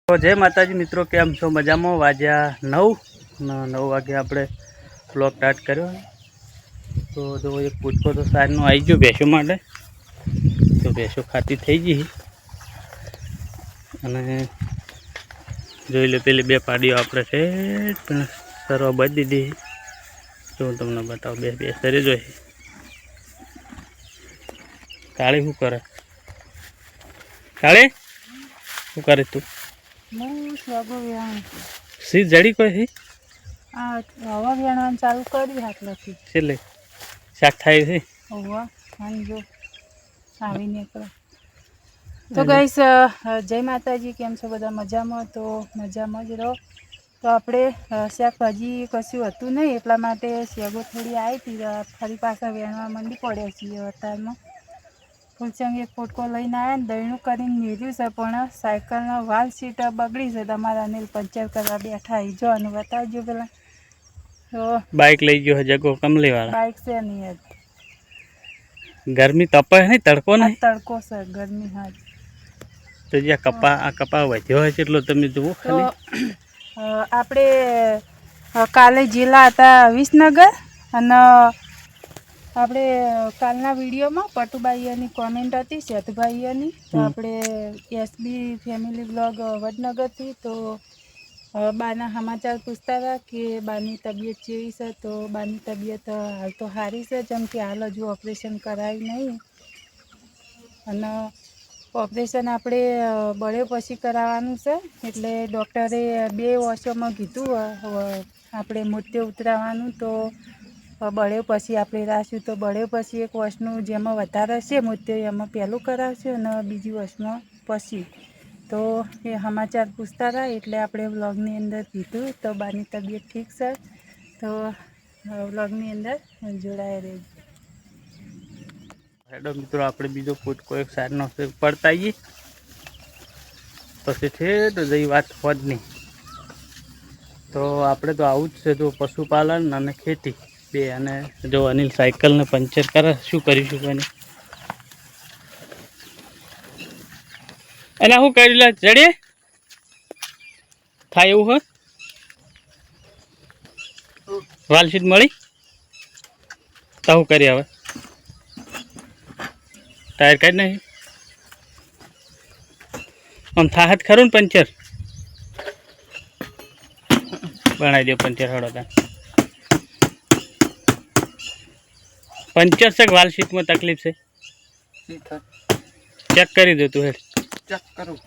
તો જય માતાજી મિત્રો, કેમ છો? મજામાં? વાગ્યા 9 વાગે આપણે બ્લોગ સ્ટાર્ટ કર્યો. તો જો એક પૂછકો તો સારનો આવી ગયો ભેંસો માટે. તો ભેંસો ખાતી થઈ ગઈ અને જોઈ લો પેલી બે પાડીઓ આપણે છે પણ સરવા બધી દીધી. તો હું તમને બતાવું, બે સરી જોઈ. કાળી શું કરે? કાળી શું કરે તું? સી જડી કોઈ હવા વેણવાનું ચાલુ કરી હાથલાથી છેલ્લે શાક થાય છે. આવી નીકળે તો ગાઈસ, જય માતાજી. કેમ છો બધા? મજામાં? તો મજામાં જ રહો. તો આપણે શાકભાજી કશું હતું નહીં એટલા માટે શેગો થોડી આવી હતી, ફરી પાછા વેણવા મંડી પડ્યા છીએ અત્યારમાં. ફૂલચંગ એક પોટકો લઈને આવ્યા ને દહીણું કરીને મેળ્યું છે, પણ સાયકલનો વાલ સીટ બગડી છે. તમારા અનિલ પંચર કરવા બેઠા આવી જો અને બતાવજો પેલા. તો બાઇક લઈ ગયો જગો કમલી વાળા. બાઇક છે નહીં, ગરમી તપે નહીં, તડકો નહીં. તડકો છે, ગરમી. હા, તો જ્યાં આ કપા વધ્યો હોય છે એટલો તમે જુઓ ખાલી. આપણે કાલે જિલ્લા હતા વિસનગર, અને આપણે કાલના વિડીયોમાં પટુભાઈઓની કોમેન્ટ હતી સેતુભાઈઓની. તો આપણે એસબી ફેમિલી બ્લોગ વડનગરથી તો બાના સમાચાર પૂછતા હતા કે બાની તબિયત કેવી છે. તો બાની તબિયત હાલ તો સારી છે, જેમ કે હાલ હજુ ઓપરેશન કરાયું નહીં, અને ઓપરેશન આપણે બળ્યો પછી કરાવવાનું છે. એટલે ડૉક્ટરે 2 વર્ષોમાં કીધું આપણે મોતિયો ઉતરાવવાનું. તો બળ્યો પછી આપણે રાખ્યું તો બળ્યો પછી 1 વર્ષનું જેમાં વધારે છે મોતિયો એમાં પહેલું કરાવશું અને બીજી વર્ષમાં પછી. તો એ સમાચાર પૂછતા હતા એટલે આપણે વ્લોગની અંદર કીધું. તો બાની તબિયત ઠીક છે, તો વ્લોગની અંદર જોડાઈ રહેજો. હેડો મિત્રો, આપણે બીજો ફૂટકો એક સારનો પડતા આવીએ પછી છે તો જઈ વાત હોત નહીં. તો આપણે તો આવું જ છે, જો પશુપાલન અને ખેતી બે. અને જો અનિલ સાયકલને પંચર કરે, શું કરીશું એને? એના શું કરી લે જડીએ થાય એવું હોય. વાલશીટ મળી તો શું કરી? હવે ટાયર કાઢી નાખી. આમ થાહત ખરું ને પંચર? બનાવી દો પંચર. હળો ત્યાં પંચર છે કે વાલશીટમાં તકલીફ છે? ચેક કરી દો તું. હેડ ચેક કરું.